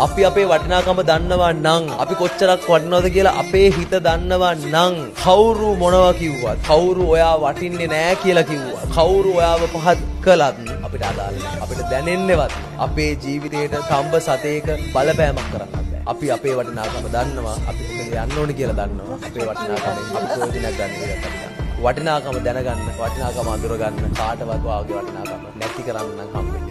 අපි අපේ වටිනාකම දන්නවා නම් අපි කොච්චරක් වටිනවද කියලා අපේ හිත දන්නවා නම් කවුරු මොනවා කිව්වත් කවුරු ඔයා වටින්නේ නැහැ කියලා කිව්වත් කවුරු ඔයාව පහත් කළත් අපිට අදාළ නැහැ. අපිට දැනෙන්නේවත් අපේ ජීවිතේට තඹ සතේක බලපෑමක් කරන්න බෑ. අපි අපේ වටිනාකම දන්නවා. අපි කොහෙද යන්න ඕනේ කියලා දන්නවා. අපේ වටිනාකමෙන් අපි ප්‍රයෝජනයක් ගන්න කියලා. වටිනාකම දැනගන්න, වටිනාකම අඳුරගන්න කාටවත් වාගේ වටිනාකම නැති කරන්න නම් හම්බෙන්නේ.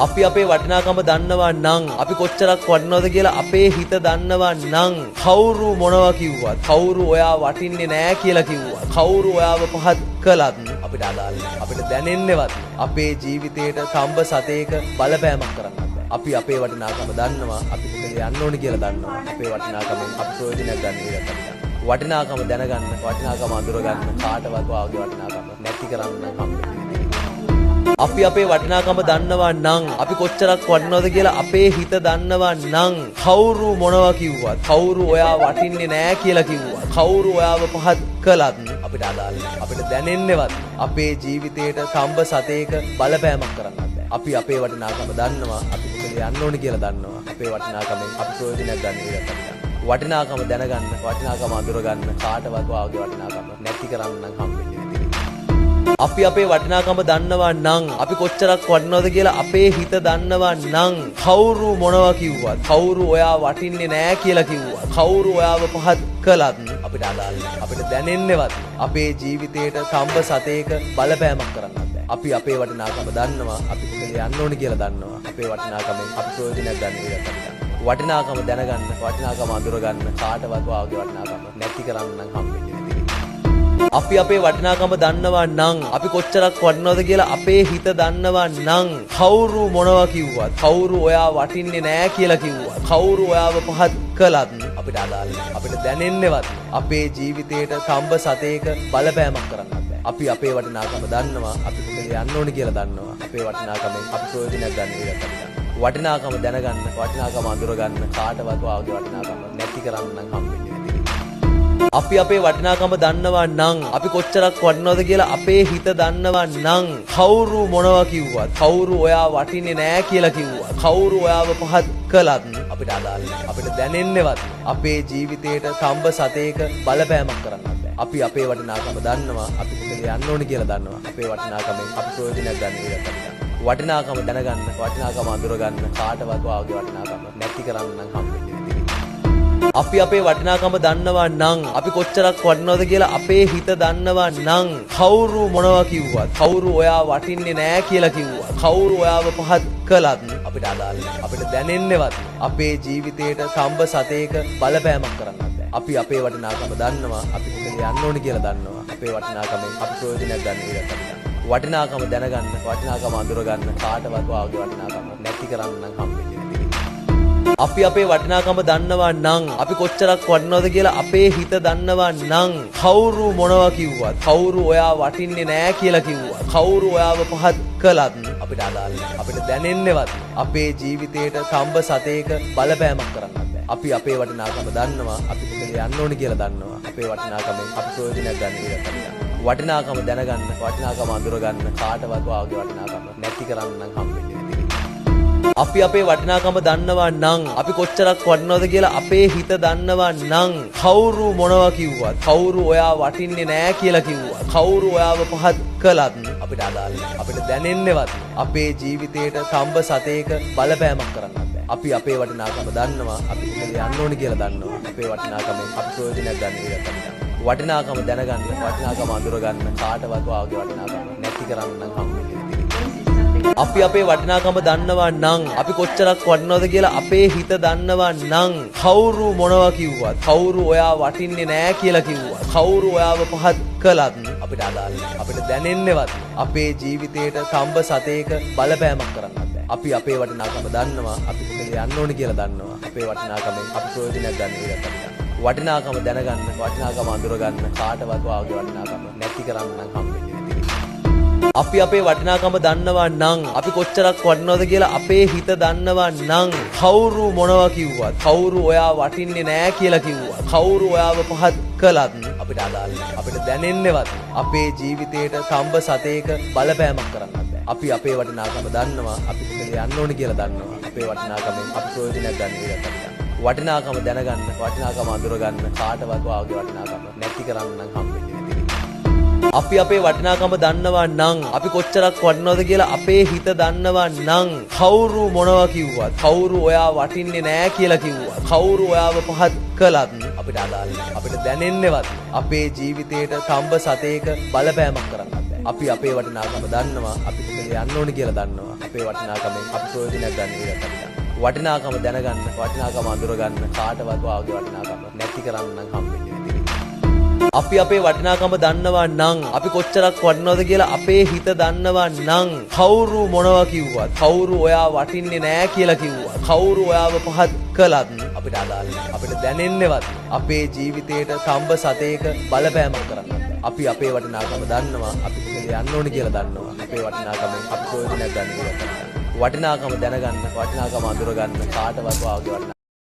අපි අපේ වටිනාකම දන්නවා නම් අපි කොච්චරක් වටිනවද කියලා අපේ හිත දන්නවා නම් කවුරු මොනවා කිව්වත් කවුරු ඔයා වටින්නේ නැහැ කියලා කිව්වත් කවුරු ඔයාව පහත් කළත් අපිට අදාළ නැහැ. අපිට දැනෙන්නේවත් අපේ ජීවිතේට තඹ සතේක බලපෑමක් කරන්න බෑ. අපි අපේ වටිනාකම දන්නවා. අපි කොහෙද යන්න ඕනේ කියලා දන්නවා. අපේ වටිනාකමෙන් අපි ප්‍රයෝජනයක් ගන්න කියලා. වටිනාකම දැනගන්න, වටිනාකම අඳුරගන්න කාටවත් වාගේ වටිනාකම නැති කරන්න නම් හම්බෙන්නේ. අපි අපේ වටිනාකම දන්නවා නම් අපි කොච්චරක් වටිනවද කියලා අපේ හිත දන්නවා නම් කවුරු මොනවා කිව්වත් කවුරු ඔයා වටින්නේ නැහැ කියලා කිව්වත් කවුරු ඔයාව පහත් කළත් අපිට අදාළ නැහැ. අපිට දැනෙන්නේවත් අපේ ජීවිතේට තඹ සතේක බලපෑමක් කරන්න බෑ. අපි අපේ වටිනාකම දන්නවා. අපි කොහෙද යන්න ඕනේ කියලා දන්නවා. අපේ වටිනාකමෙන් අපි ප්‍රයෝජනයක් ගන්න කියලා. වටිනාකම දැනගන්න, වටිනාකම අඳුරගන්න කාටවත් වාගේ වටිනාකම නැති කරන්න නම් හම්බෙන්නේ. අපි අපේ වටිනාකම දන්නවා නම් අපි කොච්චරක් වටිනවද කියලා අපේ හිත දන්නවා නම් කවුරු මොනවා කිව්වත් කවුරු ඔයා වටින්නේ නැහැ කියලා කිව්වත් කවුරු ඔයාව පහත් කළත් අපිට අදාළ නැහැ. අපිට දැනෙන්නේවත් අපේ ජීවිතේට තඹ සතේක බලපෑමක් කරන්න බෑ. අපි අපේ වටිනාකම දන්නවා. අපි කොහෙද යන්න ඕනේ කියලා දන්නවා. අපේ වටිනාකමෙන් අපි ප්‍රයෝජනයක් ගන්න කියලා. වටිනාකම දැනගන්න, වටිනාකම අඳුරගන්න කාටවත් වාගේ වටිනාකම නැති කරන්න නම් හම්බෙන්නේ. අපි අපේ වටිනාකම දන්නවා නම් අපි කොච්චරක් වටිනවද කියලා අපේ හිත දන්නවා නම් කවුරු මොනවා කිව්වත් කවුරු ඔයා වටින්නේ නැහැ කියලා කිව්වත් කවුරු ඔයාව පහත් කළත් අපිට අදාළ නැහැ. අපිට දැනෙන්නේවත් අපේ ජීවිතේට තඹ සතේක බලපෑමක් කරන්න බෑ. අපි අපේ වටිනාකම දන්නවා. අපි කොහෙද යන්න ඕනේ කියලා දන්නවා. අපේ වටිනාකමෙන් අපි ප්‍රයෝජනයක් ගන්න කියලා. වටිනාකම දැනගන්න, වටිනාකම අඳුරගන්න කාටවත් වාගේ වටිනාකම නැති කරන්න නම් හම්බෙන්නේ. අපි අපේ වටිනාකම දන්නවා නම් අපි කොච්චරක් වටිනවද කියලා අපේ හිත දන්නවා නම් කවුරු මොනවා කිව්වත් කවුරු ඔයා වටින්නේ නැහැ කියලා කිව්වත් කවුරු ඔයාව පහත් කළත් අපිට අදාළ නැහැ. අපිට දැනෙන්නේවත් අපේ ජීවිතේට තඹ සතේක බලපෑමක් කරන්න බෑ. අපි අපේ වටිනාකම දන්නවා. අපි කොහෙද යන්න ඕනේ කියලා දන්නවා. අපේ වටිනාකමෙන් අපි ප්‍රයෝජනයක් ගන්න කියලා. වටිනාකම දැනගන්න, වටිනාකම අඳුරගන්න කාටවත් වාගේ වටිනාකම නැති කරන්න නම් හම්බෙන්නේ. අපි අපේ වටිනාකම දන්නවා නම් අපි කොච්චරක් වටිනවද කියලා අපේ හිත දන්නවා නම් කවුරු මොනවා කිව්වත් කවුරු ඔයා වටින්නේ නැහැ කියලා කිව්වත් කවුරු ඔයාව පහත් කළත් අපිට අදාළ නැහැ. අපිට දැනෙන්නේවත් අපේ ජීවිතේට තඹ සතේක බලපෑමක් කරන්න බෑ. අපි අපේ වටිනාකම දන්නවා. අපි කොහෙද යන්න ඕනේ කියලා දන්නවා. අපේ වටිනාකමෙන් අපි ප්‍රයෝජනයක් ගන්න කියලා. වටිනාකම දැනගන්න, වටිනාකම අඳුරගන්න කාටවත් වාගේ වටිනාකම නැති කරන්න නම් හම්බෙන්නේ. අපි අපේ වටිනාකම දන්නවා නම් අපි කොච්චරක් වටිනවද කියලා අපේ හිත දන්නවා නම් කවුරු මොනවා කිව්වත් කවුරු ඔයා වටින්නේ නැහැ කියලා කිව්වත් කවුරු ඔයාව පහත් කළත් අපිට අදාළ නැහැ. අපිට දැනෙන්නේවත් අපේ ජීවිතේට තඹ සතේක බලපෑමක් කරන්න බෑ. අපි අපේ වටිනාකම දන්නවා. අපි කොහෙද යන්න ඕනේ කියලා දන්නවා. අපේ වටිනාකමෙන් අපි ප්‍රයෝජනයක් ගන්න කියලා. වටිනාකම දැනගන්න, වටිනාකම අඳුරගන්න කාටවත් වාගේ වටිනාකම නැති කරන්න නම් හම්බෙන්නේ. අපි අපේ වටිනාකම දන්නවා නම් අපි කොච්චරක් වටිනවද කියලා අපේ හිත දන්නවා නම් කවුරු මොනවා කිව්වත් කවුරු ඔයා වටින්නේ නැහැ කියලා කිව්වත් කවුරු ඔයාව පහත් කළත් අපිට අදාළ නැහැ. අපිට දැනෙන්නේවත් අපේ ජීවිතේට තඹ සතේක බලපෑමක් කරන්න බෑ. අපි අපේ වටිනාකම දන්නවා. අපි කොහෙද යන්න ඕනේ කියලා දන්නවා. අපේ වටිනාකමෙන් අපි ප්‍රයෝජනයක් ගන්න කියලා. වටිනාකම දැනගන්න, වටිනාකම අඳුරගන්න කාටවත් වාගේ වටිනාකම නැති කරන්න නම් හම්බෙන්නේ. අපි අපේ වටිනාකම දන්නවා නම් අපි කොච්චරක් වටිනවද කියලා අපේ හිත දන්නවා නම් කවුරු මොනවා කිව්වත් කවුරු ඔයා වටින්නේ නැහැ කියලා කිව්වත් කවුරු ඔයාව පහත් කළත් අපිට අදාළ නැහැ. අපිට දැනෙන්නේවත් අපේ ජීවිතේට තඹ සතේක බලපෑමක් කරන්න බෑ. අපි අපේ වටිනාකම දන්නවා. අපි කොහෙද යන්න ඕනේ කියලා දන්නවා. අපේ වටිනාකමෙන් අපි ප්‍රයෝජනයක් ගන්න කියලා. වටිනාකම දැනගන්න, වටිනාකම අඳුරගන්න කාටවත් වාගේ වටිනාකම නැති කරන්න නම් හම්බෙන්නේ. අපි අපේ වටිනාකම දන්නවා නම් අපි කොච්චරක් වටිනවද කියලා අපේ හිත දන්නවා නම් කවුරු මොනවා කිව්වත් කවුරු ඔයා වටින්නේ නැහැ කියලා කිව්වත් කවුරු ඔයාව පහත් කළත් අපිට අදාළ නැහැ. අපිට දැනෙන්නේවත් අපේ ජීවිතේට තඹ සතේක බලපෑමක් කරන්න බෑ. අපි අපේ වටිනාකම දන්නවා. අපි කොහෙද යන්න ඕනේ කියලා දන්නවා. අපේ වටිනාකමෙන් අපි ප්‍රයෝජනයක් ගන්න විදිහට වටිනාකම දැනගන්න වටිනාකම අඳුරගන්න කාටවත් වාගේ වටිනාකම නැති කරන්න නම් හම්බෙන්නේ නැති වෙයි. අපි අපේ වටිනාකම දන්නවා නම් අපි කොච්චරක් වටිනවද කියලා අපේ හිත දන්නවා නම් කවුරු මොනවා කිව්වත් කවුරු ඔයා වටින්නේ නැහැ කියලා කිව්වත් කවුරු ඔයාව පහත් කළත් අපිට අදාළ නැහැ. අපිට දැනෙන්නේවත් අපේ ජීවිතේට තඹ සතේක බලපෑමක් කරන්න බෑ. අපි අපේ වටිනාකම දන්නවා අපි කොහෙද යන්න ඕනේ කියලා දන්නවා. අපේ වටිනාකමෙන් අපි ප්‍රයෝජනයක් ගන්න විදිහට වටිනාකම දැනගන්න වටිනාකම අඳුරගන්න කාටවත් වාගේ වටිනාකම නැති කරන්න නම් හම්බෙන්නේ නැති වෙයි. අපි අපේ වටිනාකම දන්නවා නම් අපි කොච්චරක් වටිනවද කියලා අපේ හිත දන්නවා නම් කවුරු මොනවා කිව්වත් කවුරු ඔයා වටින්නේ නැහැ කියලා කිව්වත් කවුරු ඔයාව පහත් කළත් අපිට අදාළ නැහැ. අපිට දැනෙන්නේවත් අපේ ජීවිතේට තඹ සතේක බලපෑමක් කරන්න බෑ. අපි අපේ වටිනාකම දන්නවා අපි කොහෙද යන්න ඕනේ කියලා දන්නවා. අපේ වටිනාකමෙන් අපි ප්‍රයෝජනයක් ගන්න විදිහට වටිනාකම දැනගන්න වටිනාකම අඳුරගන්න කාටවත් වාගේ වටිනාකම